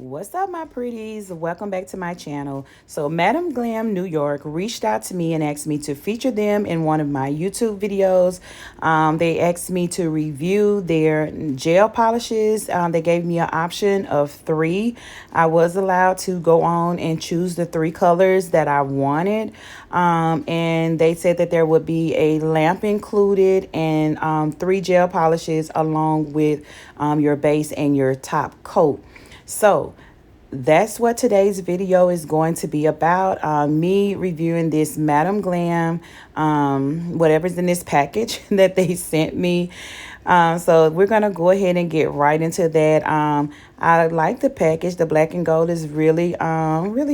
What's up, my pretties? Welcome back to my channel. So Madam Glam New York reached out to me and asked me to feature them in one of my YouTube videos. They asked me to review their gel polishes. They gave me an option of 3. I was allowed to go on and choose the 3 colors that I wanted. And they said that there would be a lamp included and 3 gel polishes along with your base and your top coat. So that's what today's video is going to be about. Me reviewing this Madam Glam, whatever's in this package that they sent me. So we're going to go ahead and get right into that. I like the package. The black and gold is really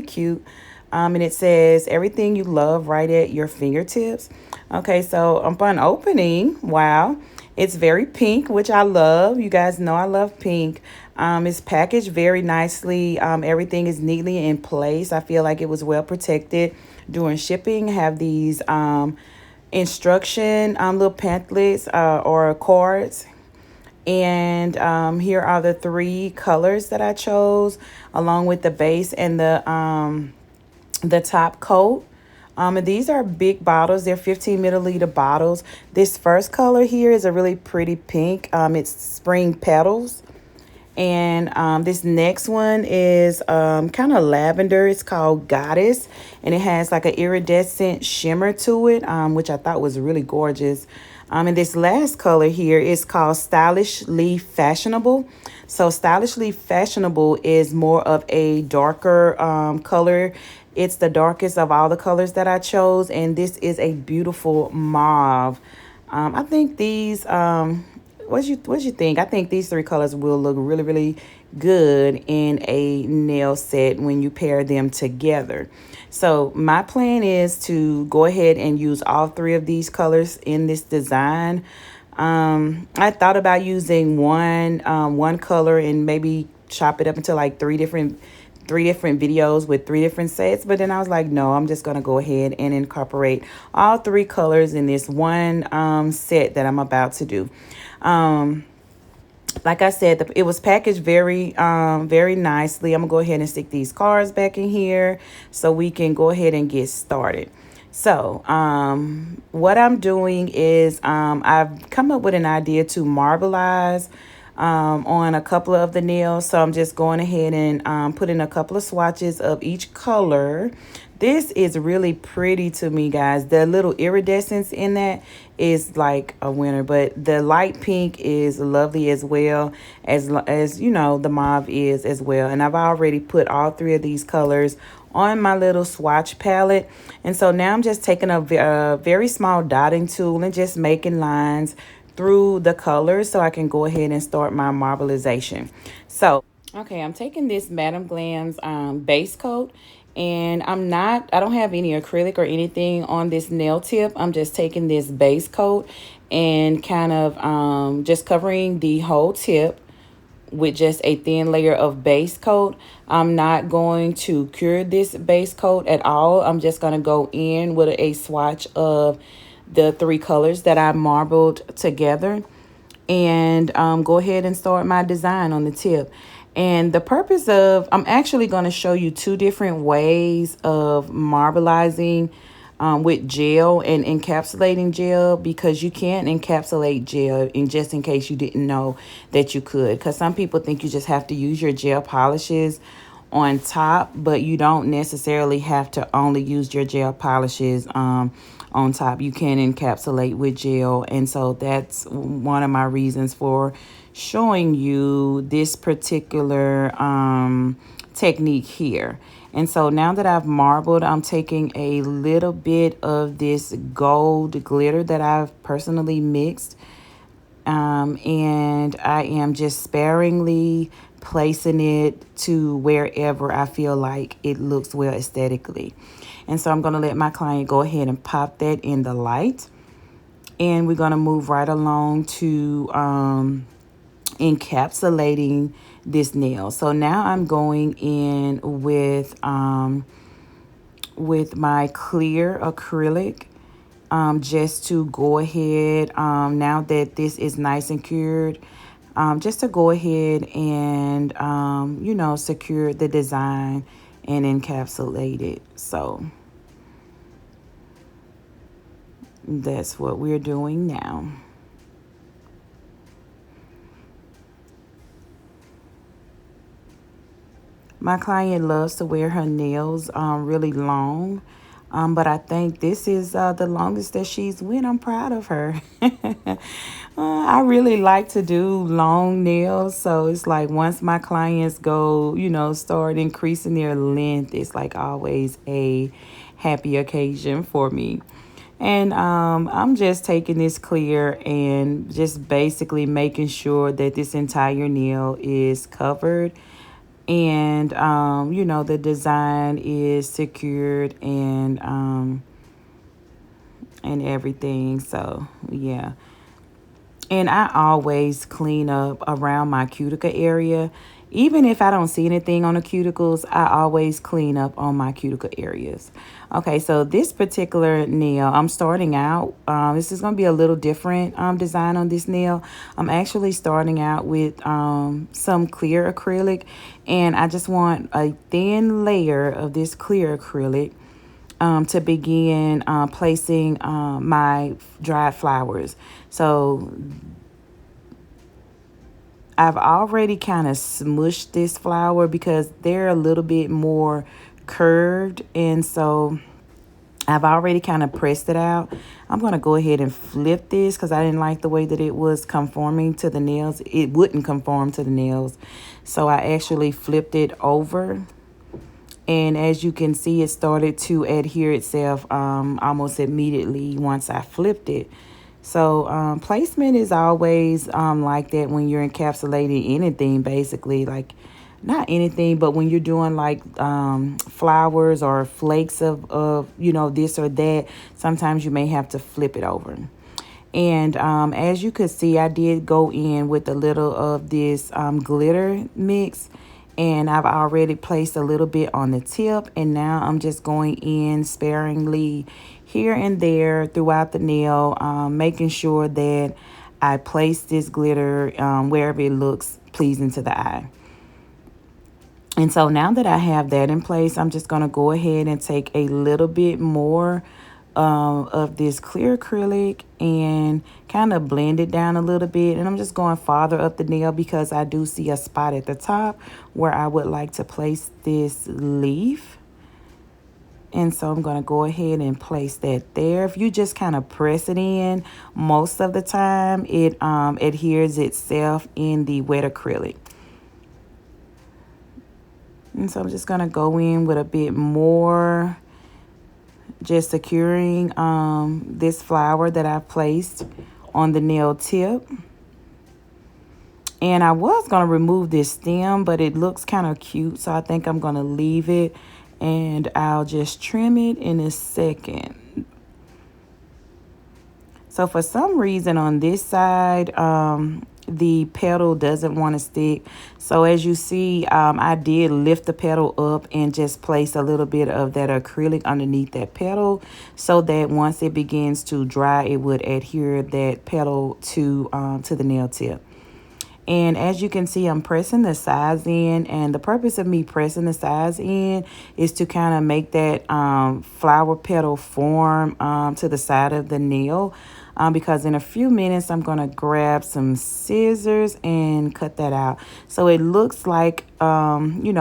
cute. And it says everything you love right at your fingertips. Okay, so upon opening, wow, it's very pink, which I love. You guys know I love pink. It's packaged very nicely. Everything is neatly in place. I feel like it was well protected during shipping. Have these instruction little pamphlets or cards. And here are the 3 colors that I chose, along with the base and the top coat. And these are big bottles. They're 15 milliliter bottles. This first color here is a really pretty pink. It's spring petals. And this next one is kind of lavender. It's called Goddess. And it has like an iridescent shimmer to it, which I thought was really gorgeous. And this last color here is called Stylishly Fashionable. So Stylishly Fashionable is more of a darker color. It's the darkest of all the colors that I chose, and this is a beautiful mauve. I think these, what you think? I think these 3 colors will look really good in a nail set when you pair them together. So my plan is to go ahead and use all 3 of these colors in this design. I thought about using one color and maybe chop it up into like 3 different videos with 3 different sets, but then I was like, no, I'm just gonna go ahead and incorporate all 3 colors in this one set that I'm about to do. Like I said, it was packaged very nicely. I'm gonna go ahead and stick these cards back in here so we can go ahead and get started. So what I'm doing is I've come up with an idea to marbleize on a couple of the nails. So I'm just going ahead and putting a couple of swatches of each color. This is really pretty to me, guys. The little iridescence in that is like a winner, but the light pink is lovely as well, as you know, the mauve is as well. And I've already put all 3 of these colors on my little swatch palette. And so now I'm just taking a very small dotting tool and just making lines through the colors so I can go ahead and start my marbleization. So, okay, I'm taking this Madam Glam's base coat, and I don't have any acrylic or anything on this nail tip. I'm just taking this base coat and kind of just covering the whole tip with just a thin layer of base coat. I'm not going to cure this base coat at all. I'm just going to go in with a swatch of the 3 colors that I marbled together and go ahead and start my design on the tip. And the purpose of, I'm actually going to show you 2 different ways of marbleizing with gel and encapsulating gel, because you can encapsulate gel, and just in case you didn't know that you could, because some people think you just have to use your gel polishes on top, but you don't necessarily have to only use your gel polishes on top. You can encapsulate with gel, and so that's one of my reasons for showing you this particular technique here. And so now that I've marbled, I'm taking a little bit of this gold glitter that I've personally mixed, and I am just sparingly placing it to wherever I feel like it looks well aesthetically. And so I'm going to let my client go ahead and pop that in the light. And we're going to move right along to encapsulating this nail. So now I'm going in with my clear acrylic, just to go ahead, now that this is nice and cured, just to go ahead and, secure the design and encapsulate it. So that's what we're doing now. My client loves to wear her nails really long, but I think this is the longest that she's went. I'm proud of her. I really like to do long nails, so it's like once my clients go, start increasing their length, it's like always a happy occasion for me. And I'm just taking this clear and just basically making sure that this entire nail is covered and the design is secured and everything. So yeah. And I always clean up around my cuticle area. Even if I don't see anything on the cuticles, I always clean up on my cuticle areas. Okay, so this particular nail, I'm starting out. This is going to be a little different design on this nail. I'm actually starting out with some clear acrylic. And I just want a thin layer of this clear acrylic to begin placing my dried flowers. So I've already kind of smushed this flower because they're a little bit more curved. And so I've already kind of pressed it out. I'm going to go ahead and flip this because I didn't like the way that it was conforming to the nails. It wouldn't conform to the nails. So I actually flipped it over. And as you can see, it started to adhere itself almost immediately once I flipped it. So placement is always like that when you're encapsulating anything, basically. Like, not anything, but when you're doing like flowers or flakes of this or that, sometimes you may have to flip it over. And as you could see, I did go in with a little of this glitter mix. And I've already placed a little bit on the tip. And now I'm just going in sparingly here and there throughout the nail, making sure that I place this glitter wherever it looks pleasing to the eye. And so now that I have that in place, I'm just going to go ahead and take a little bit more of this clear acrylic and kind of blend it down a little bit. And I'm just going farther up the nail because I do see a spot at the top where I would like to place this leaf. And so I'm going to go ahead and place that there. If you just kind of press it in, most of the time it adheres itself in the wet acrylic. And so I'm just going to go in with a bit more, just securing this flower that I've placed on the nail tip. And I was going to remove this stem, but it looks kind of cute, so I think I'm going to leave it, and I'll just trim it in a second. So for some reason on this side, the petal doesn't want to stick. So as you see, I did lift the petal up and just place a little bit of that acrylic underneath that petal so that once it begins to dry, it would adhere that petal to the nail tip. And as you can see, I'm pressing the sides in, and the purpose of me pressing the sides in is to kind of make that flower petal form to the side of the nail. Because in a few minutes, I'm going to grab some scissors and cut that out. So it looks like, how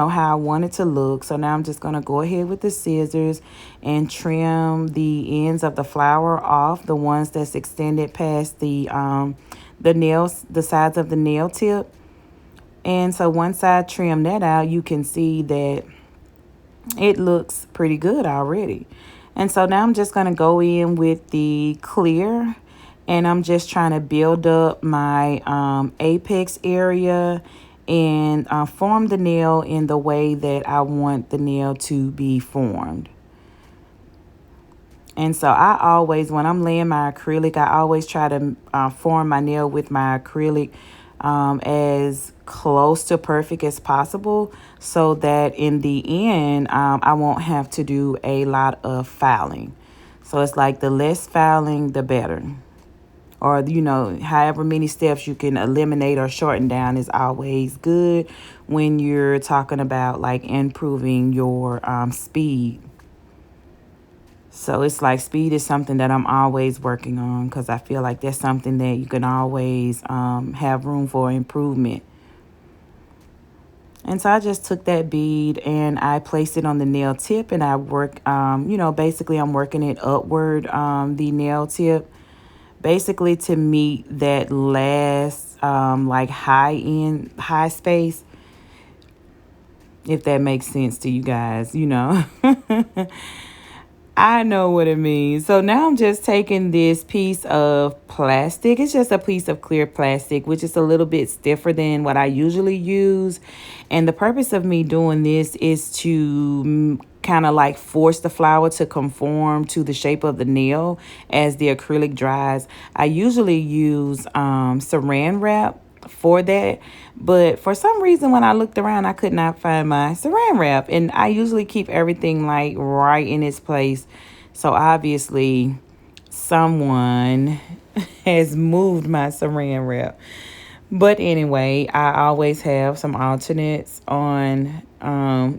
I want it to look. So now I'm just going to go ahead with the scissors and trim the ends of the flower off, the ones that's extended past the nails, the sides of the nail tip. And so once I trim that out, you can see that it looks pretty good already. And so now I'm just going to go in with the clear, and I'm just trying to build up my apex area and form the nail in the way that I want the nail to be formed. And so I always, when I'm laying my acrylic, I always try to form my nail with my acrylic as close to perfect as possible, so that in the end, I won't have to do a lot of filing. So it's like the less filing, the better. or, you know, however many steps you can eliminate or shorten down is always good when you're talking about like improving your speed. So it's like speed is something that I'm always working on, because I feel like that's something that you can always have room for improvement. And so I just took that bead and I placed it on the nail tip, and I work, you know, basically I'm working it upward, the nail tip, basically to meet that last like high space, if that makes sense to you guys, you know. I know what it means. So now I'm just taking this piece of plastic. It's just a piece of clear plastic, which is a little bit stiffer than what I usually use. And the purpose of me doing this is to kind of like force the flower to conform to the shape of the nail as the acrylic dries. I usually use saran wrap for that, but for some reason when I looked around I could not find my saran wrap, and I usually keep everything like right in its place, so obviously someone has moved my saran wrap. But anyway, I always have some alternates on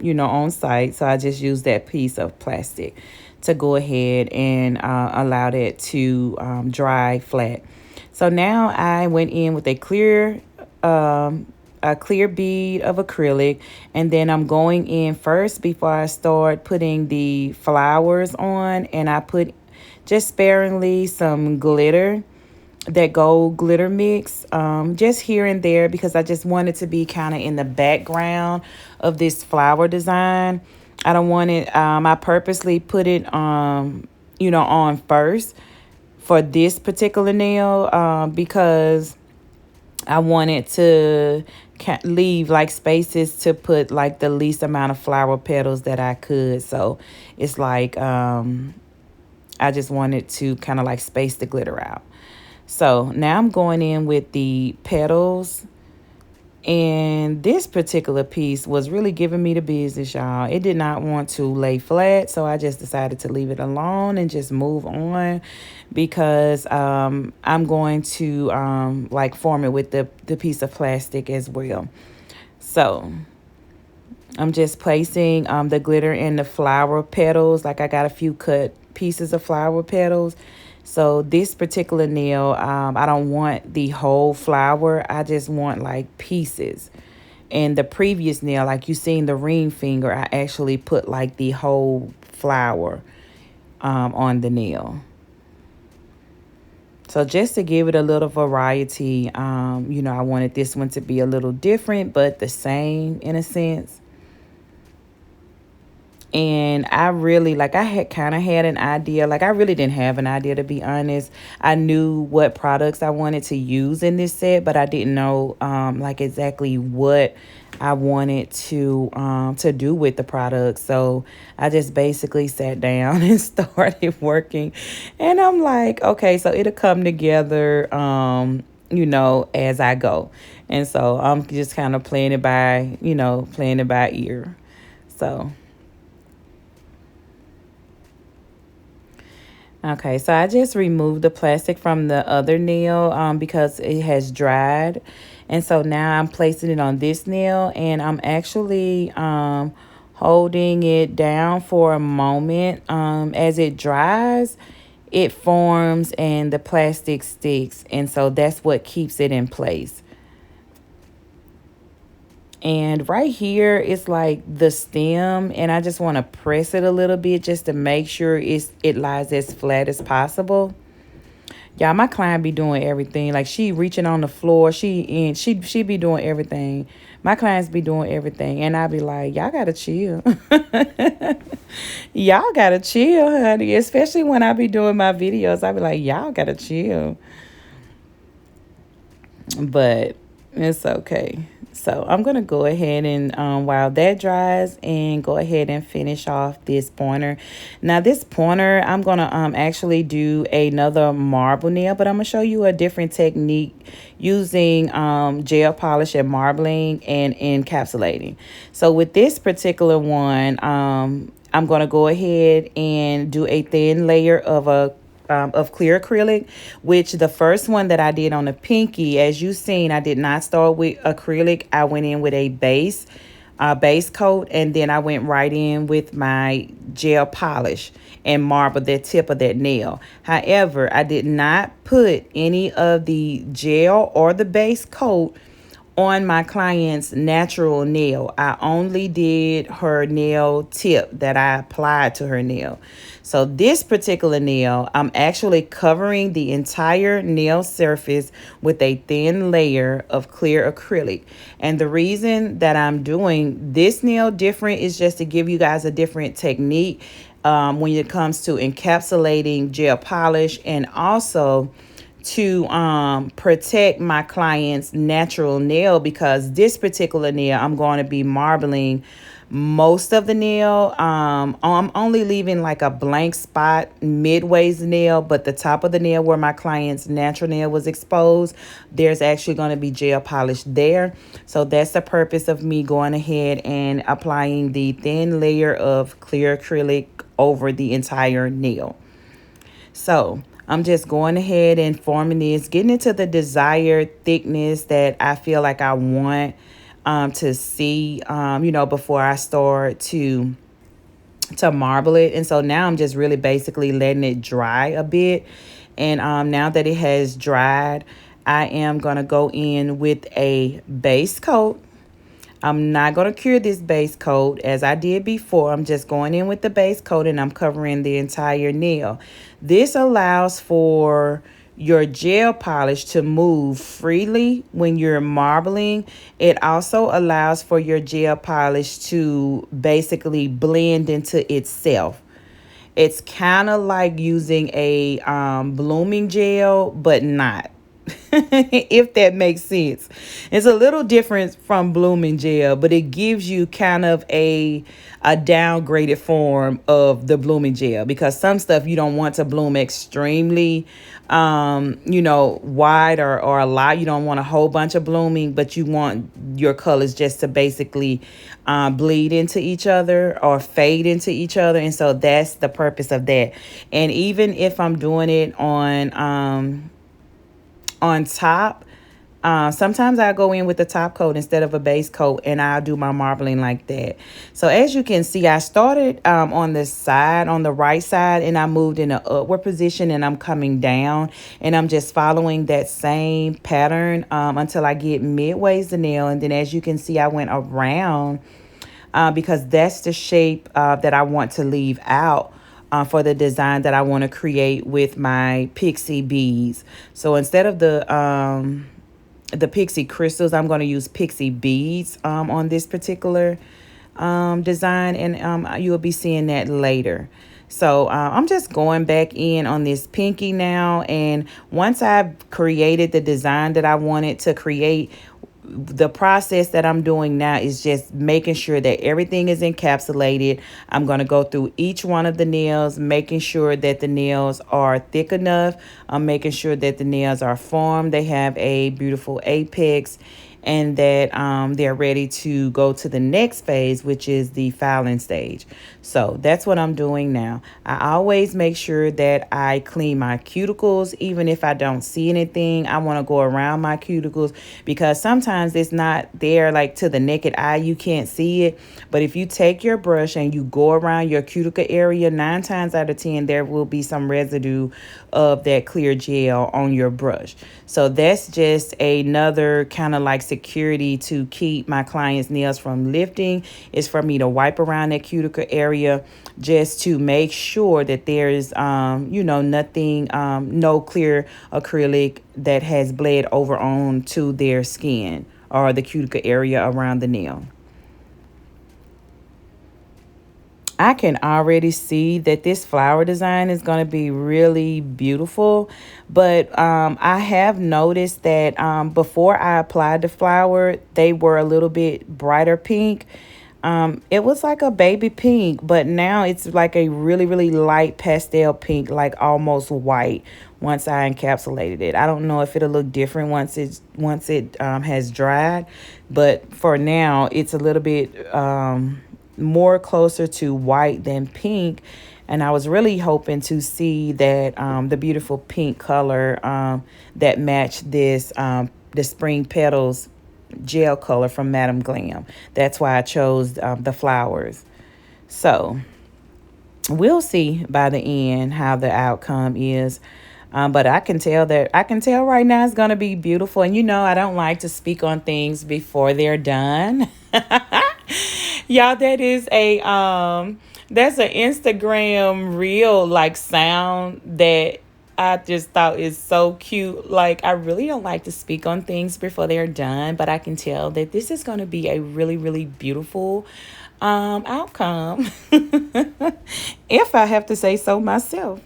you know, on site, so I just use that piece of plastic to go ahead and allow that to dry flat. So now I went in with a clear bead of acrylic, and then I'm going in first before I start putting the flowers on, and I put just sparingly some glitter, that gold glitter mix, just here and there, because I just want it to be kind of in the background of this flower design. I don't want it, I purposely put it you know, on first for this particular nail, because I wanted to leave like spaces to put like the least amount of flower petals that I could. So it's like I just wanted to kind of like space the glitter out. So now I'm going in with the petals, and this particular piece was really giving me the business, y'all. It did not want to lay flat, so I just decided to leave it alone and just move on, because I'm going to like form it with the piece of plastic as well. So I'm just placing the glitter in the flower petals. Like I got a few cut pieces of flower petals. So this particular nail, I don't want the whole flower. I just want like pieces. And the previous nail, like you seen the ring finger, I actually put like the whole flower on the nail. So just to give it a little variety, you know, I wanted this one to be a little different, but the same in a sense. And I really, like, I had kind of had an idea. Like, I really didn't have an idea, to be honest. I knew what products I wanted to use in this set, but I didn't know, like, exactly what I wanted to do with the product. So I just basically sat down and started working. And I'm like, okay, so it'll come together, you know, as I go. And so I'm just kind of playing it by, you know, playing it by ear. So... Okay, so I just removed the plastic from the other nail because it has dried. And so now I'm placing it on this nail, and I'm actually holding it down for a moment. As it dries, it forms and the plastic sticks. And so that's what keeps it in place. And right here, it's like the stem, and I just want to press it a little bit just to make sure it lies as flat as possible. Y'all, my client be doing everything. Like, she reaching on the floor. She be doing everything. My clients be doing everything. And I be like, y'all got to chill. Y'all got to chill, honey. Especially when I be doing my videos. I be like, y'all got to chill. But it's okay. So I'm going to go ahead and while that dries, and go ahead and finish off this pointer. Now this pointer, I'm going to actually do another marble nail, but I'm going to show you a different technique using gel polish and marbling and encapsulating. So with this particular one, I'm going to go ahead and do a thin layer of a of clear acrylic, which the first one that I did on the pinky, as you seen, I did not start with acrylic. I went in with a base coat, and then I went right in with my gel polish and marble the tip of that nail. However, I did not put any of the gel or the base coat on my client's natural nail. I only did her nail tip that I applied to her nail. So this particular nail, I'm actually covering the entire nail surface with a thin layer of clear acrylic. And the reason that I'm doing this nail different is just to give you guys a different technique when it comes to encapsulating gel polish, and also to protect my client's natural nail, because this particular nail I'm going to be marbling most of the nail. I'm only leaving like a blank spot midways the nail, but the top of the nail where my client's natural nail was exposed, there's actually going to be gel polish there. So that's the purpose of me going ahead and applying the thin layer of clear acrylic over the entire nail. So I'm just going ahead and forming this, getting into the desired thickness that I feel like I want to see, before I start to marble it. And so now I'm just really basically letting it dry a bit. And now that it has dried, I am going to go in with a base coat. I'm not going to cure this base coat as I did before. I'm just going in with the base coat, and I'm covering the entire nail. This allows for your gel polish to move freely when you're marbling. It also allows for your gel polish to basically blend into itself. It's kind of like using a blooming gel, but not. If that makes sense. It's a little different from blooming gel, but it gives you kind of a downgraded form of the blooming gel, because some stuff you don't want to bloom extremely wide or a lot. You don't want a whole bunch of blooming, but you want your colors just to basically bleed into each other or fade into each other. And so that's the purpose of that. And even if I'm doing it on top, sometimes I go in with the top coat instead of a base coat, and I'll do my marbling like that. So as you can see, I started on the side, on the right side, and I moved in an upward position, and I'm coming down, and I'm just following that same pattern until I get midways the nail. And then as you can see, I went around because that's the shape that I want to leave out for the design that I want to create with my pixie beads. So instead of the pixie crystals, I'm going to use pixie beads on this particular design, and you'll be seeing that later. So I'm just going back in on this pinky now, and once I've created the design that I wanted to create, the process that I'm doing now is just making sure that everything is encapsulated. I'm going to go through each one of the nails, making sure that the nails are thick enough. I'm making sure that the nails are formed. They have a beautiful apex, and that they're ready to go to the next phase, which is the filing stage. So that's what I'm doing now. I always make sure that I clean my cuticles. Even if I don't see anything, I want to go around my cuticles, because sometimes it's not there, like to the naked eye, you can't see it. But if you take your brush and you go around your cuticle area, 9 times out of 10, there will be some residue of that clear gel on your brush. So that's just another kind of like security to keep my client's nails from lifting, is for me to wipe around that cuticle area just to make sure that there's nothing, no clear acrylic that has bled over onto their skin or the cuticle area around the nail. I can already see that this flower design is going to be really beautiful. But I have noticed that before I applied the flower, they were a little bit brighter pink. It was like a baby pink, but now it's like a really, really light pastel pink, like almost white once I encapsulated it. I don't know if it'll look different once it has dried, but for now, it's a little bit more closer to white than pink. And I was really hoping to see that the beautiful pink color that matched this the spring petals gel color from Madam Glam. That's why I chose the flowers. So we'll see by the end how the outcome is. But I can tell right now it's gonna be beautiful. And I don't like to speak on things before they're done. Y'all, that's an Instagram reel like sound that I just thought is so cute. Like, I really don't like to speak on things before they're done, but I can tell that this is gonna be a really, really beautiful outcome. If I have to say so myself.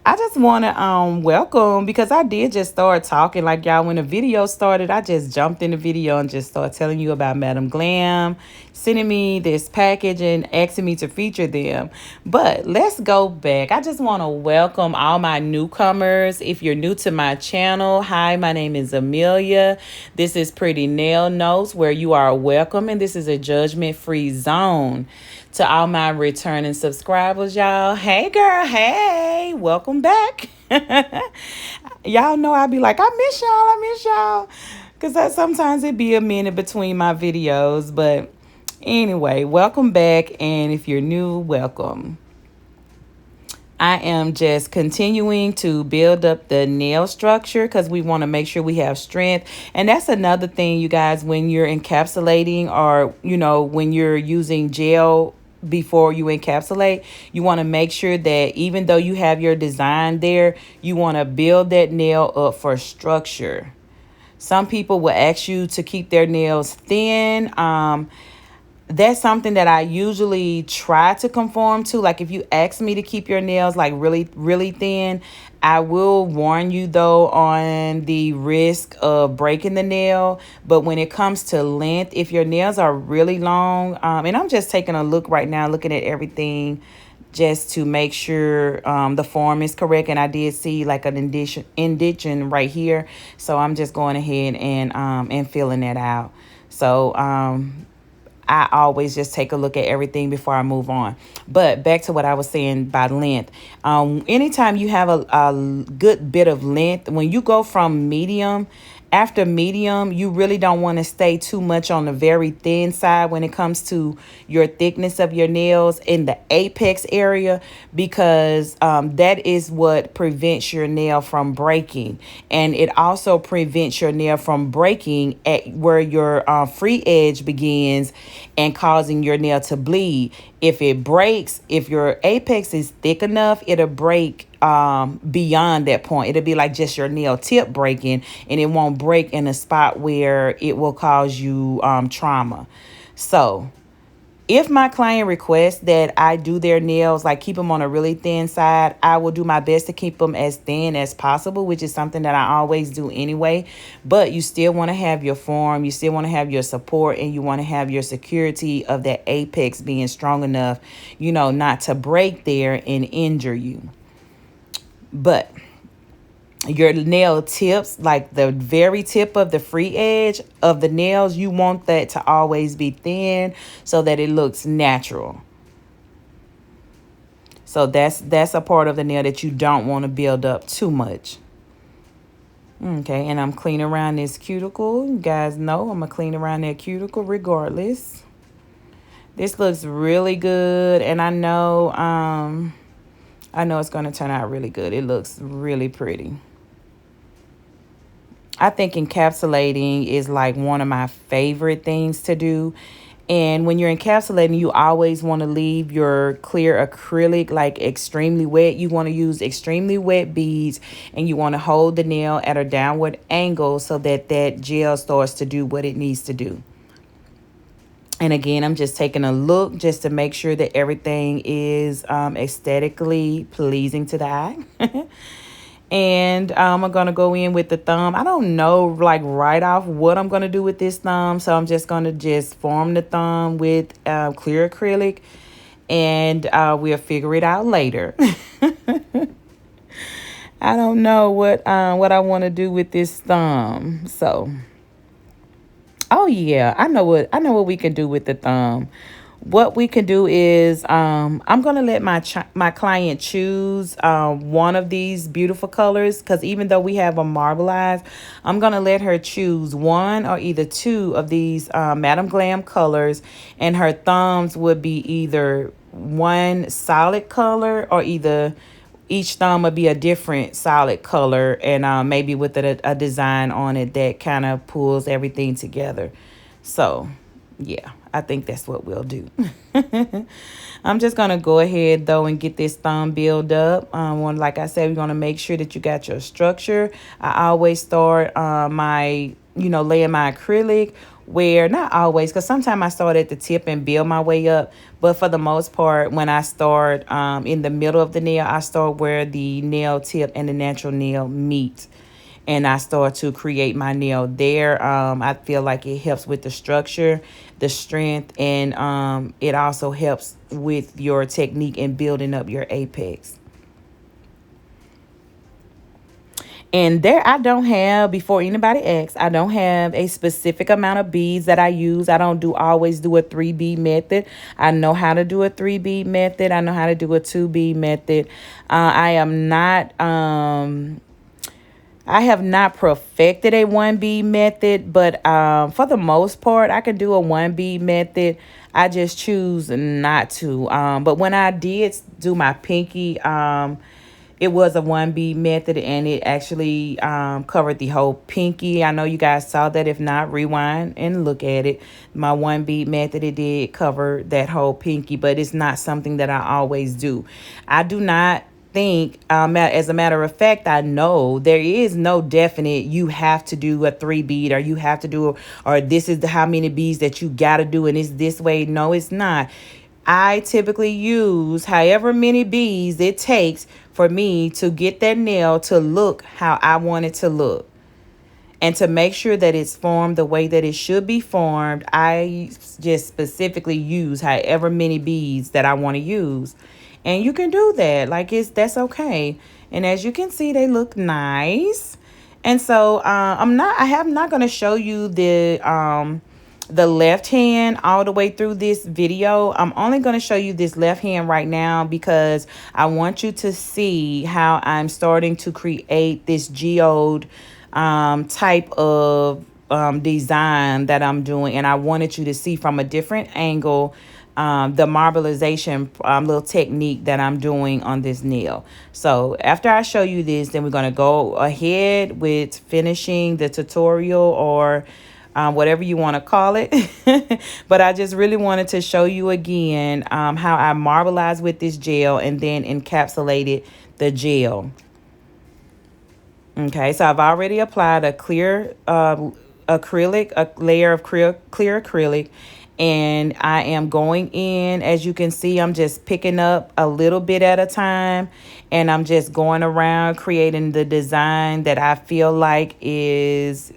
I just want to welcome, because I did just start talking like y'all. When the video started, I just jumped in the video and just started telling you about Madam Glam sending me this package and asking me to feature them. But let's go back. I just want to welcome all my newcomers. If you're new to my channel, hi, my name is Amelia. This is Pretty Nail Notes, where you are welcome, and this is a judgment-free zone. To all my returning subscribers, y'all, hey girl, hey, welcome back. Y'all know I be like, I miss y'all, because sometimes it be a minute between my videos. But anyway, welcome back, and if you're new, welcome. I am just continuing to build up the nail structure because we want to make sure we have strength. And that's another thing, you guys, when you're encapsulating, or when you're using gel before you encapsulate, you want to make sure that even though you have your design there, you want to build that nail up for structure. Some people will ask you to keep their nails thin. That's something that I usually try to conform to. Like, if you ask me to keep your nails like really, really thin, I will warn you though on the risk of breaking the nail. But when it comes to length, if your nails are really long, and I'm just taking a look right now, looking at everything just to make sure the form is correct. And I did see like an indentation right here. So I'm just going ahead and filling that out. So I always just take a look at everything before I move on. But back to what I was saying by length. Anytime you have a good bit of length, when you go from medium, after medium, you really don't want to stay too much on the very thin side when it comes to your thickness of your nails in the apex area, because that is what prevents your nail from breaking. And it also prevents your nail from breaking at where your free edge begins and causing your nail to bleed. If it breaks, if your apex is thick enough, it'll break beyond that point. It'll be like just your nail tip breaking, and it won't break in a spot where it will cause you trauma. So if my client requests that I do their nails, like keep them on a really thin side, I will do my best to keep them as thin as possible, which is something that I always do anyway. But you still want to have your form, you still want to have your support, and you want to have your security of that apex being strong enough, not to break there and injure you. But your nail tips, like the very tip of the free edge of the nails, you want that to always be thin so that it looks natural. So that's a part of the nail that you don't want to build up too much. Okay, and I'm cleaning around this cuticle. You guys know I'm going to clean around that cuticle regardless. This looks really good, and I know it's going to turn out really good. It looks really pretty. I think encapsulating is like one of my favorite things to do. And when you're encapsulating, you always want to leave your clear acrylic like extremely wet. You want to use extremely wet beads, and you want to hold the nail at a downward angle so that that gel starts to do what it needs to do. And again, I'm just taking a look just to make sure that everything is aesthetically pleasing to the eye. And I'm going to go in with the thumb. I don't know like right off what I'm going to do with this thumb. So I'm just going to just form the thumb with clear acrylic. And we'll figure it out later. I don't know what I want to do with this thumb. So, oh yeah, I know what we can do with the thumb. what we can do is I'm gonna let my client choose one of these beautiful colors, because even though we have a marbleized, I'm gonna let her choose one or either two of these Madam Glam colors, and her thumbs would be either one solid color or either each thumb would be a different solid color, and maybe with a design on it that kind of pulls everything together. So yeah, I think that's what we'll do. I'm just going to go ahead, though, and get this thumb build up. Like I said, we're going to make sure that you got your structure. I always start laying my acrylic where, not always, because sometimes I start at the tip and build my way up. But for the most part, when I start in the middle of the nail, I start where the nail tip and the natural nail meet, and I start to create my nail there. I feel like it helps with the structure, the strength, and it also helps with your technique in building up your apex. And there, I don't have, before anybody asks, I don't have a specific amount of beads that I use. I don't always do a 3 bead method. I know how to do a 3 bead method. I know how to do a 2 bead method. I have not perfected a 1 bead method, but for the most part, I can do a 1 bead method. I just choose not to. But when I did do my pinky, it was a 1 bead method, and it actually covered the whole pinky. I know you guys saw that. If not, rewind and look at it. My 1 bead method, it did cover that whole pinky, but it's not something that I always do. I do not think, as a matter of fact, I know there is no definite you have to do a 3 bead, or you have to do, or this is how many beads that you got to do, and it's this way. No, it's not. I typically use however many beads it takes for me to get that nail to look how I want it to look. And to make sure that it's formed the way that it should be formed, I just specifically use however many beads that I want to use. And you can do that. That's okay. And as you can see, they look nice. And so I am not going to show you the left hand all the way through this video. I'm only going to show you this left hand right now, because I want you to see how I'm starting to create this geode type of design that I'm doing. And I wanted you to see from a different angle the marbleization little technique that I'm doing on this nail. So after I show you this, then we're going to go ahead with finishing the tutorial, or whatever you want to call it. But I just really wanted to show you again how I marbleized with this gel and then encapsulated the gel. Okay, so I've already applied a clear acrylic, a layer of clear acrylic, and I am going in. As you can see, I'm just picking up a little bit at a time, and I'm just going around creating the design that I feel like is,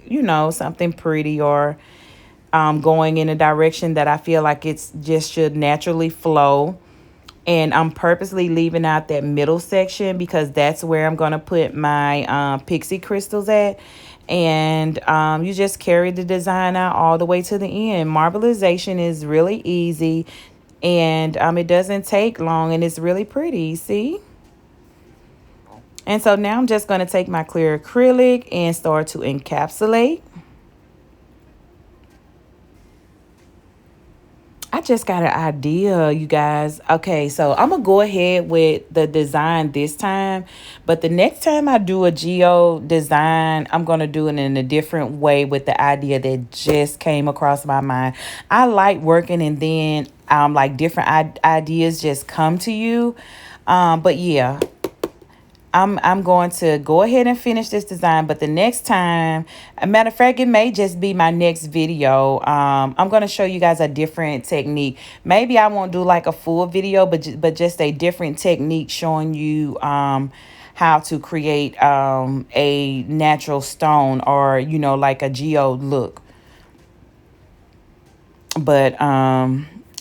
something pretty, or going in a direction that I feel like it's just should naturally flow. And I'm purposely leaving out that middle section, because that's where I'm going to put my pixie crystals at. And you just carry the design out all the way to the end. Marbleization is really easy, and it doesn't take long, and it's really pretty. See? And so now I'm just going to take my clear acrylic and start to encapsulate. I just got an idea, you guys. Okay, so I'm going to go ahead with the design this time. But the next time I do a geode design, I'm going to do it in a different way with the idea that just came across my mind. I like working, and then like different ideas just come to you. But yeah, I'm going to go ahead and finish this design, but the next time, a matter of fact, it may just be my next video. I'm going to show you guys a different technique. Maybe I won't do like a full video, but just a different technique showing you how to create a natural stone, or, like a geode look. But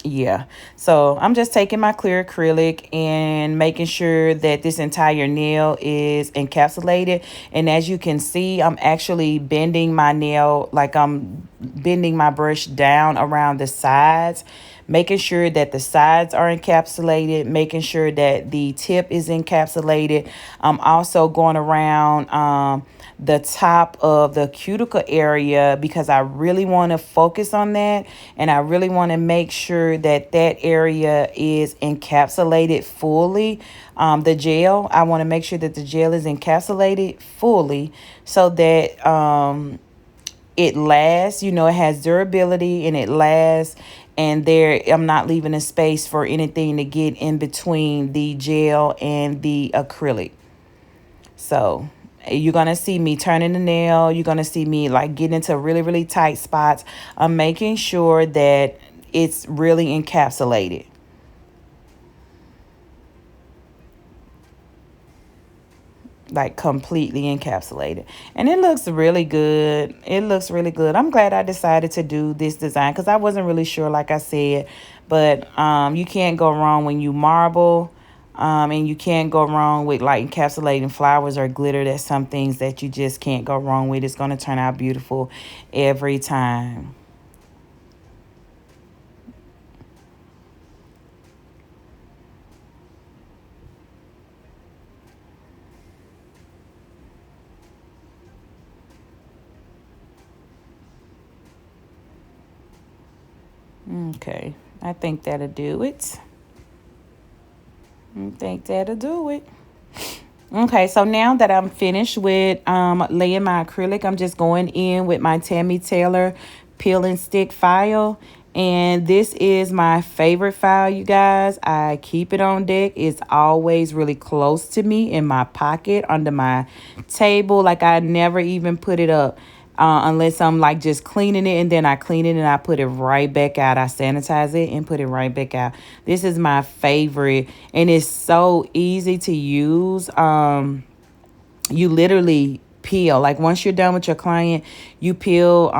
yeah, so I'm just taking my clear acrylic and making sure that this entire nail is encapsulated. And as you can see, I'm actually bending my nail, like I'm bending my brush down around the sides, making sure that the sides are encapsulated, making sure that the tip is encapsulated. I'm also going around the top of the cuticle area because I really want to focus on that, and I really want to make sure that that area is encapsulated fully. The gel, I want to make sure that the gel is encapsulated fully so that it lasts, it has durability and it lasts. And there, I'm not leaving a space for anything to get in between the gel and the acrylic. So you're going to see me turning the nail. You're going to see me like getting into really, really tight spots. I'm making sure that it's really encapsulated. Like completely encapsulated, and it looks really good. It looks really good. I'm glad I decided to do this design because I wasn't really sure, like I said. But you can't go wrong when you marble, and you can't go wrong with like encapsulating flowers or glitter. That's some things that you just can't go wrong with. It's going to turn out beautiful every time. Okay, I think that'll do it. I think that'll do it. Okay, so now that I'm finished with laying my acrylic, I'm just going in with my Tammy Taylor peel and stick file. And this is my favorite file, you guys. I keep it on deck. It's always really close to me in my pocket under my table. Like I never even put it up unless I'm like just cleaning it, and then I clean it and I put it right back out. I sanitize it and put it right back out. This is my favorite, and it's so easy to use. You literally peel, like once you're done with your client, you peel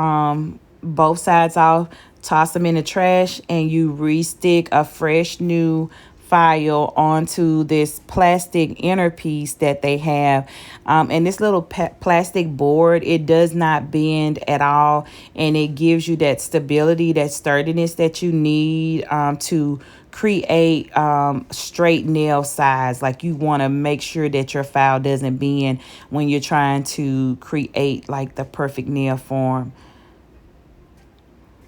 both sides off, toss them in the trash, and you re-stick a fresh new file onto this plastic inner piece that they have. And this little plastic board, it does not bend at all, and it gives you that stability, that sturdiness that you need to create straight nail size. Like you want to make sure that your file doesn't bend when you're trying to create like the perfect nail form.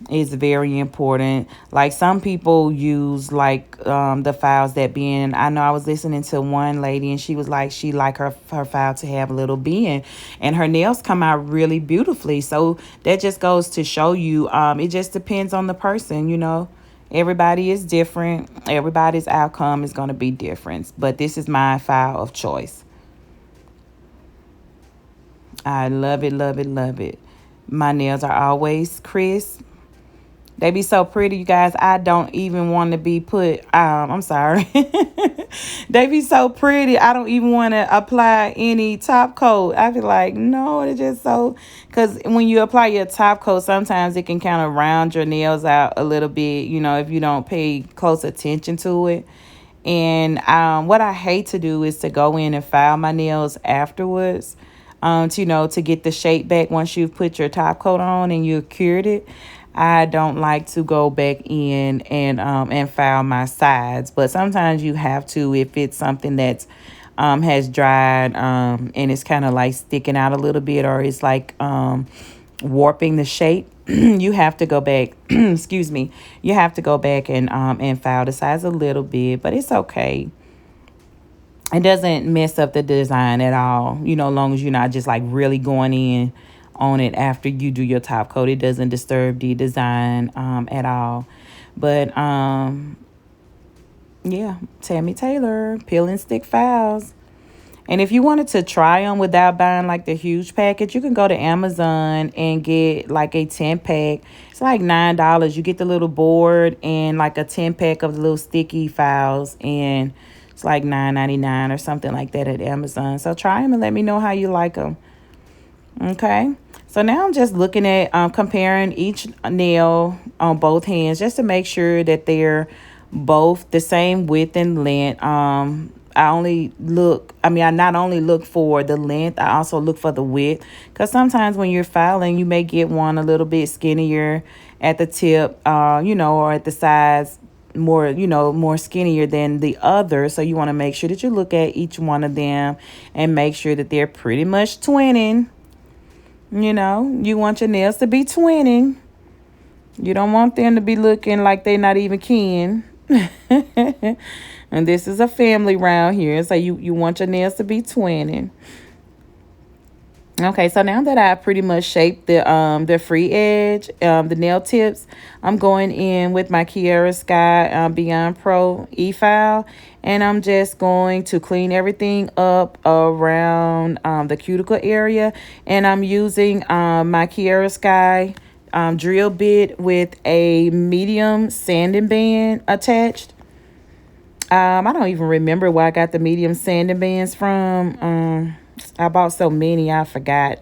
Is very important. Like some people use like the files that bend. I know I was listening to one lady and she was like she like her file to have a little bend, and her nails come out really beautifully. So that just goes to show you it just depends on the person. Everybody is different. Everybody's outcome is going to be different, but this is my file of choice. I love it, love it, love it. My nails are always crisp. They be so pretty, you guys. I don't even want to be put, I'm sorry. They be so pretty. I don't even want to apply any top coat. I feel like, no, it's just so, because when you apply your top coat, sometimes it can kind of round your nails out a little bit, if you don't pay close attention to it. And what I hate to do is to go in and file my nails afterwards, to get the shape back once you've put your top coat on and you've cured it. I don't like to go back in and file my sides, but sometimes you have to if it's something that's has dried and it's kind of like sticking out a little bit, or it's like warping the shape. You have to go back. Excuse me. You have to go back and file the sides a little bit, but it's okay. It doesn't mess up the design at all. Long as you're not just like really going in on it after you do your top coat. It doesn't disturb the design at all. But yeah, Tammy Taylor peel and stick files. And if you wanted to try them without buying like the huge package, you can go to Amazon and get like a 10-pack. It's like $9. You get the little board and like a 10-pack of the little sticky files, and it's like $9.99 or something like that at Amazon. So try them and let me know how you like them. Okay, so now I'm just looking at comparing each nail on both hands just to make sure that they're both the same width and length. I only look, I mean, I not only look for the length, I also look for the width. Because sometimes when you're filing, you may get one a little bit skinnier at the tip, or at the sides, more, more skinnier than the other. So you want to make sure that you look at each one of them and make sure that they're pretty much twinning. You want your nails to be twinning. You don't want them to be looking like they're not even kin. And this is a family round here, so you want your nails to be twinning. Okay, so now that I pretty much shaped the free edge, the nail tips, I'm going in with my Kiara Sky Beyond Pro e-file, and I'm just going to clean everything up around the cuticle area, and I'm using my Kiara Sky drill bit with a medium sanding band attached. I don't even remember where I got the medium sanding bands from. I bought so many I forgot.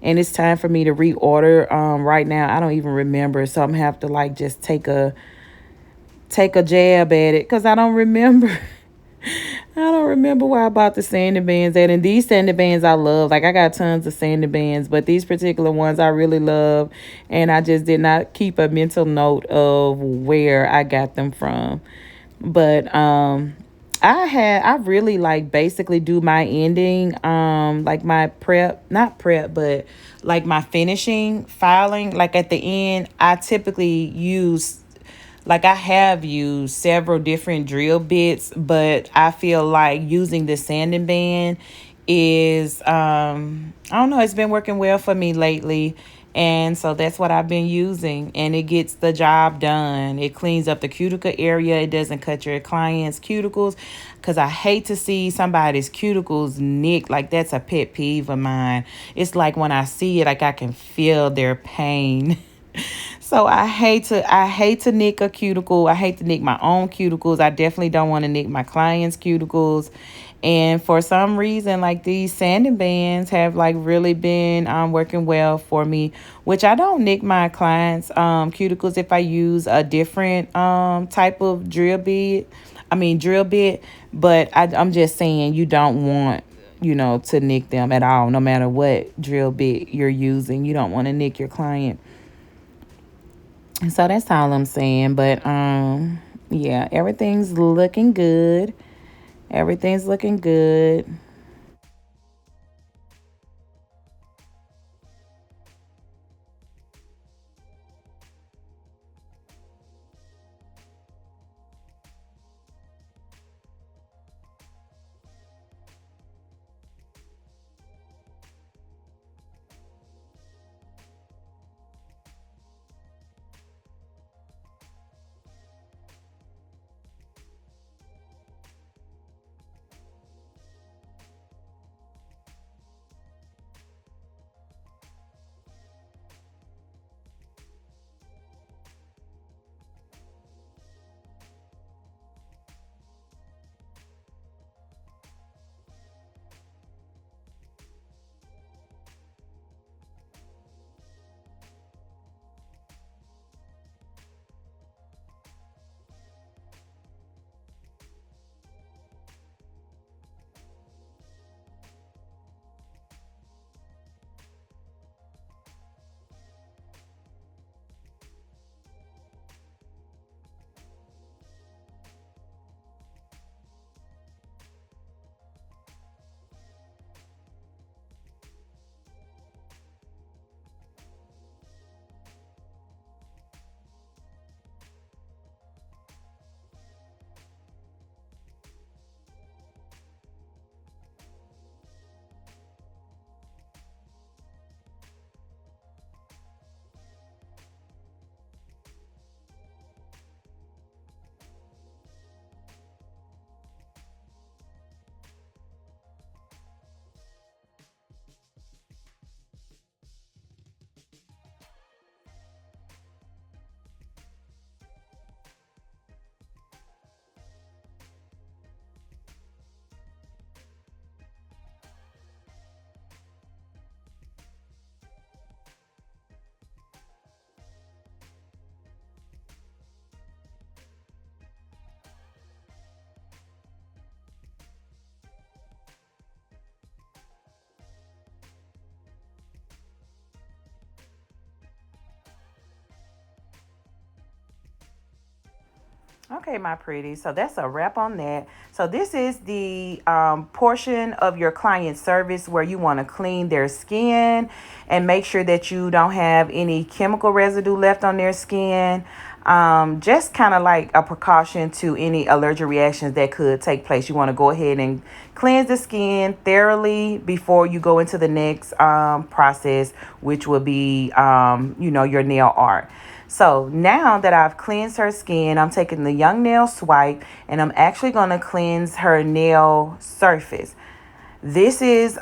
And it's time for me to reorder right now. I don't even remember. So I'm gonna have to like just take a jab at it because I don't remember. I don't remember where I bought the sanding bands at. And these sanding bands I love. Like I got tons of sanding bands, but these particular ones I really love. And I just did not keep a mental note of where I got them from. But I really like basically do my ending, like my prep, not prep, but like my finishing filing. Like at the end, I typically use, like I have used several different drill bits, but I feel like using the sanding band is, I don't know, it's been working well for me lately. And so that's what I've been using, and it gets the job done. It cleans up the cuticle area. It doesn't cut your client's cuticles, because I hate to see somebody's cuticles nicked. Like that's a pet peeve of mine. It's like when I see it, like I can feel their pain. So I hate to nick a cuticle. I hate to nick my own cuticles. I definitely don't want to nick my clients' cuticles. And for some reason, like these sanding bands have like really been working well for me, which I don't nick my clients' cuticles if I use a different type of drill bit. But I'm just saying you don't want, to nick them at all, no matter what drill bit you're using. You don't want to nick your client. So that's all I'm saying. But yeah, everything's looking good. Everything's looking good. Okay, my pretty. So that's a wrap on that. So this is the portion of your client service where you want to clean their skin and make sure that you don't have any chemical residue left on their skin. Just kind of like a precaution to any allergic reactions that could take place. You want to go ahead and cleanse the skin thoroughly before you go into the next process, which will be, your nail art. So now that I've cleansed her skin, I'm taking the young nail swipe and I'm actually going to cleanse her nail surface. This is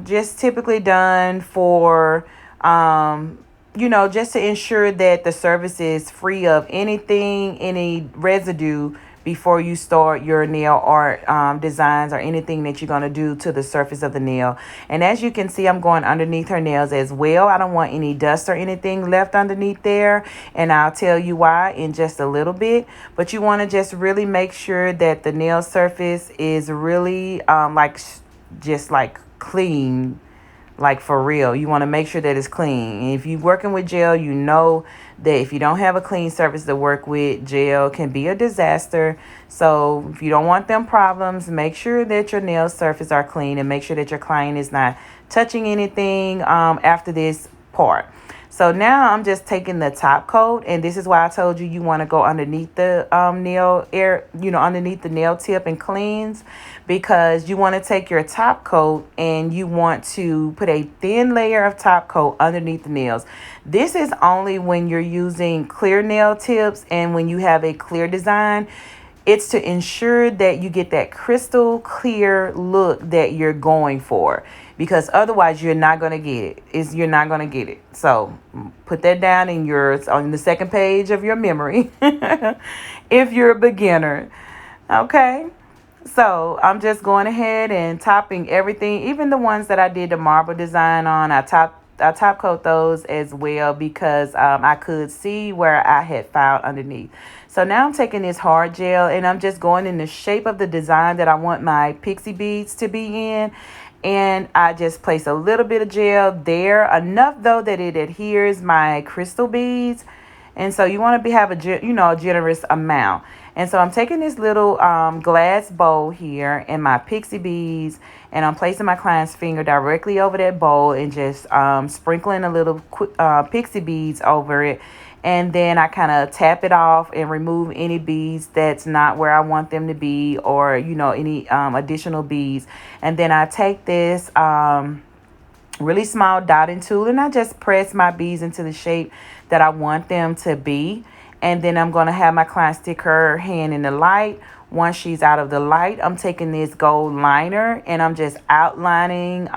just typically done for, just to ensure that the surface is free of anything, any residue before you start your nail art designs or anything that you're going to do to the surface of the nail. And as you can see, I'm going underneath her nails as well. I don't want any dust or anything left underneath there. And I'll tell you why in just a little bit. But you want to just really make sure that the nail surface is really just like clean, like for real. You want to make sure that it's clean. And if you're working with gel, you know that if you don't have a clean surface to work with, gel can be a disaster. So if you don't want them problems, make sure that your nail surface are clean and make sure that your client is not touching anything after this part. So now I'm just taking the top coat, and this is why I told you want to go underneath the underneath the nail tip and cleanse, because you want to take your top coat and you want to put a thin layer of top coat underneath the nails. This is only when you're using clear nail tips and when you have a clear design. It's to ensure that you get that crystal clear look that you're going for, because otherwise you're not going to get it. You're not going to get it. So put that down on the second page of your memory if you're a beginner. Okay. So I'm just going ahead and topping everything, even the ones that I did the marble design on. I top coat those as well because I could see where I had filed underneath. So now I'm taking this hard gel and I'm just going in the shape of the design that I want my pixie beads to be in. And I just place a little bit of gel there, enough though that it adheres my crystal beads. And so you want to have a generous amount. And so I'm taking this little glass bowl here and my pixie beads, and I'm placing my client's finger directly over that bowl and just sprinkling a little pixie beads over it. And then I kind of tap it off and remove any beads that's not where I want them to be, or, any additional beads. And then I take this really small dotting tool and I just press my beads into the shape that I want them to be. And then I'm going to have my client stick her hand in the light. Once she's out of the light, I'm taking this gold liner and I'm just outlining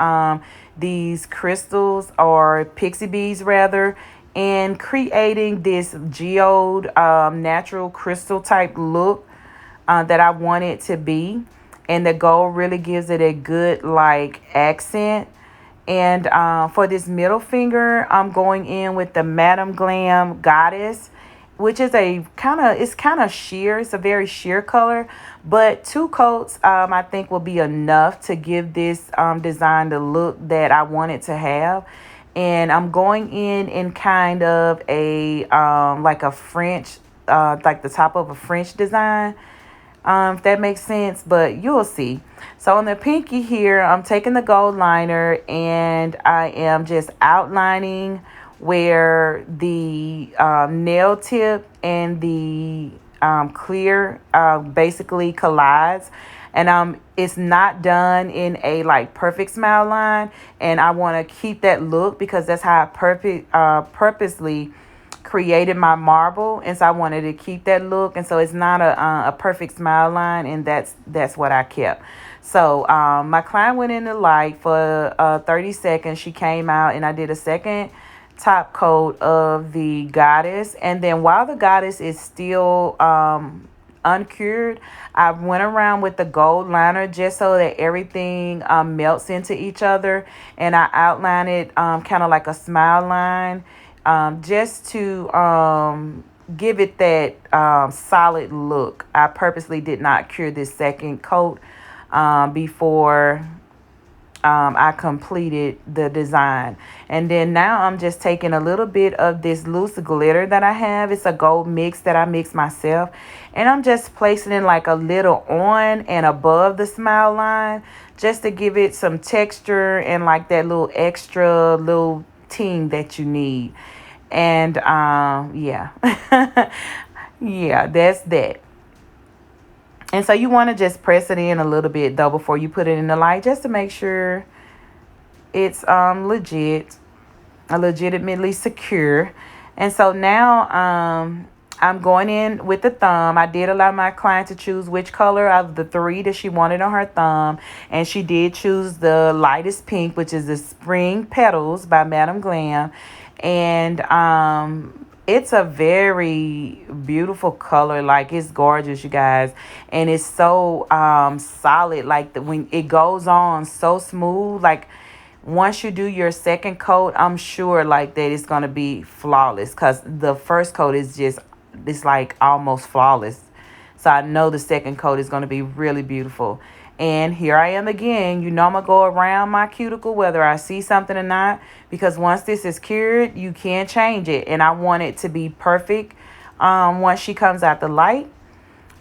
these crystals, or pixie beads rather, and creating this geode natural crystal type look that I want it to be. And the gold really gives it a good like accent. And for this middle finger, I'm going in with the Madam Glam Goddess, which is it's kind of sheer. It's a very sheer color, but 2 coats, I think will be enough to give this design the look that I want it to have. And I'm going in kind of a like a French, like the top of a French design. If that makes sense, but you'll see. So on the pinky here, I'm taking the gold liner and I am just outlining where the nail tip and the clear basically collides. And it's not done in a like perfect smile line, and I want to keep that look because that's how I purposely created my marble, and so I wanted to keep that look. And so it's not a perfect smile line, and that's what I kept. So my client went in the light for 30 seconds. She came out and I did a second top coat of the goddess. And then while the goddess is still uncured, I went around with the gold liner just so that everything melts into each other, and I outline it kind of like a smile line, just to give it that solid look. I purposely did not cure this second coat before I completed the design. And then now I'm just taking a little bit of this loose glitter that I have. It's a gold mix that I mix myself. And I'm just placing it like a little on and above the smile line, just to give it some texture and like that little extra little ting that you need. And yeah. Yeah, that's that. And so you want to just press it in a little bit though before you put it in the light, just to make sure it's legitimately secure. And so now I'm going in with the thumb. I did allow my client to choose which color out of the three that she wanted on her thumb, and she did choose the lightest pink, which is the Spring Petals by Madam Glam. And it's a very beautiful color. Like, it's gorgeous, you guys. And it's so solid. Like, when it goes on so smooth, like once you do your second coat, I'm sure like that it's going to be flawless, because the first coat is just, it's like almost flawless. So I know the second coat is going to be really beautiful. And here I am again. You know, I'm going to go around my cuticle whether I see something or not, because once this is cured, you can't change it. And I want it to be perfect once she comes out the light.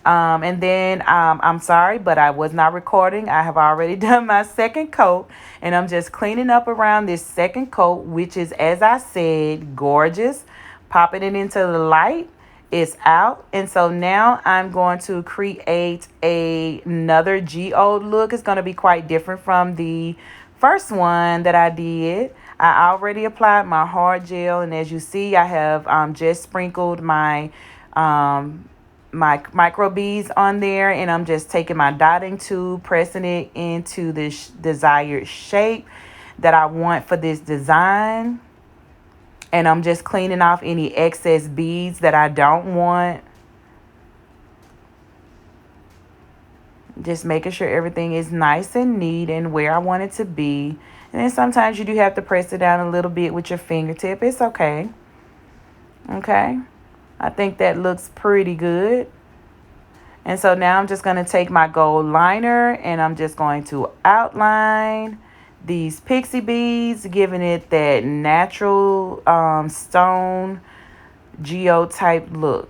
And then I'm sorry, but I was not recording. I have already done my second coat, and I'm just cleaning up around this second coat, which is, as I said, gorgeous. Popping it into the light. It's out. And so now I'm going to create another geode look. It's going to be quite different from the first one that I did. I already applied my hard gel, and as you see, I have just sprinkled um, my micro beads on there, and I'm just taking my dotting tool, pressing it into this desired shape that I want for this design. And I'm just cleaning off any excess beads that I don't want. Just making sure everything is nice and neat and where I want it to be. And then sometimes you do have to press it down a little bit with your fingertip. It's okay. Okay. I think that looks pretty good. And so now I'm just going to take my gold liner, and I'm just going to outline these pixie beads, giving it that natural stone geode type look.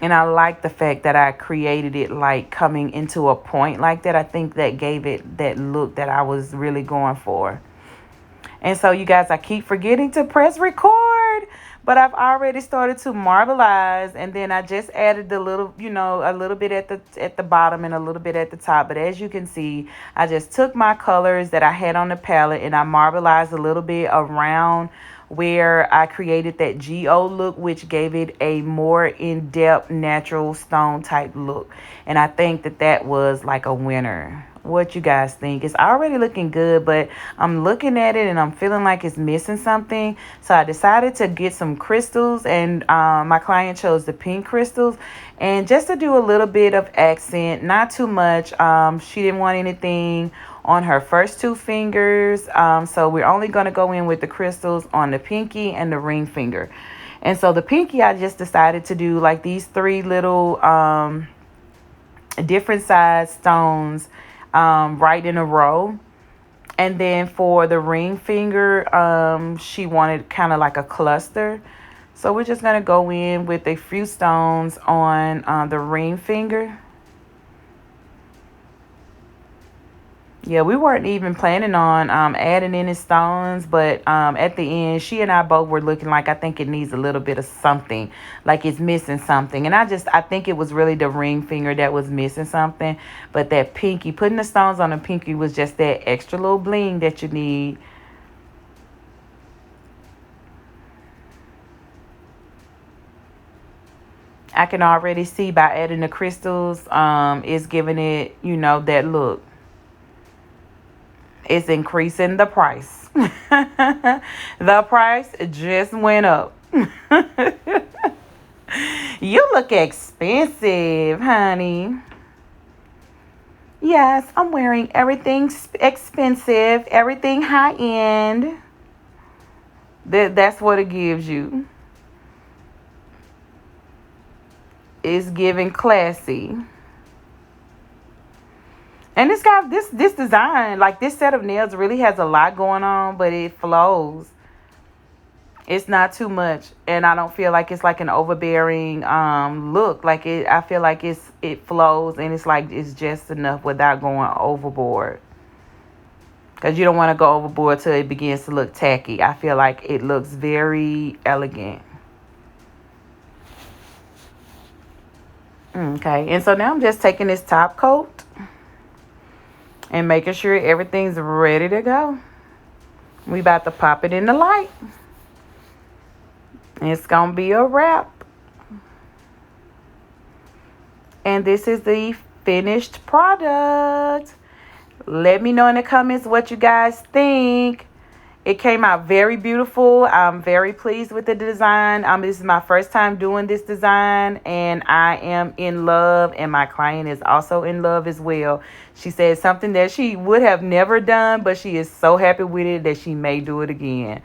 And I like the fact that I created it like coming into a point like that. I think that gave it that look that I was really going for. And so, you guys, I keep forgetting to press record, but I've already started to marbleize, and then I just added the little, a little bit at the bottom and a little bit at the top. But as you can see, I just took my colors that I had on the palette, and I marbleized a little bit around where I created that geode look, which gave it a more in-depth natural stone type look. And I think that that was like a winner. What you guys think? It's already looking good, but I'm looking at it and I'm feeling like it's missing something. So I decided to get some crystals, and my client chose the pink crystals, and just to do a little bit of accent, not too much. She didn't want anything on her first two fingers, so we're only going to go in with the crystals on the pinky and the ring finger. And so the pinky, I just decided to do like these three little different size stones right in a row. And then for the ring finger, she wanted kind of like a cluster. So we're just going to go in with a few stones on the ring finger. Yeah, we weren't even planning on adding any stones, but at the end, she and I both were looking like, I think it needs a little bit of something, like it's missing something. And I think it was really the ring finger that was missing something, but that pinky, putting the stones on the pinky was just that extra little bling that you need. I can already see by adding the crystals, it's giving it, that look. It's increasing the price. The price just went up. You look expensive, honey. Yes, I'm wearing everything expensive, everything high end. That's what it gives you. It's giving classy. And it's got this design, like this set of nails really has a lot going on, but it flows. It's not too much, and I don't feel like it's like an overbearing look. Like I feel like it flows, and it's like it's just enough without going overboard. Because you don't want to go overboard till it begins to look tacky. I feel like it looks very elegant. Okay, and so now I'm just taking this top coat and making sure everything's ready to go. We about to pop it in the light. It's gonna be a wrap. And this is the finished product. Let me know in the comments what you guys think. It came out very beautiful. I'm very pleased with the design. This is my first time doing this design, and I am in love, and my client is also in love as well. She said something that she would have never done, but she is so happy with it that she may do it again.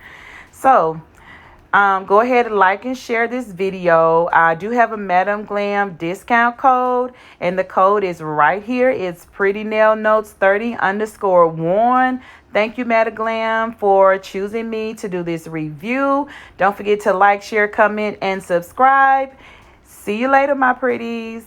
So go ahead and like and share this video. I do have a Madam Glam discount code, and the code is right here. It's Pretty Nail Notes 30_worn. Thank you, Madam Glam, for choosing me to do this review. Don't forget to like, share, comment, and subscribe. See you later, my pretties.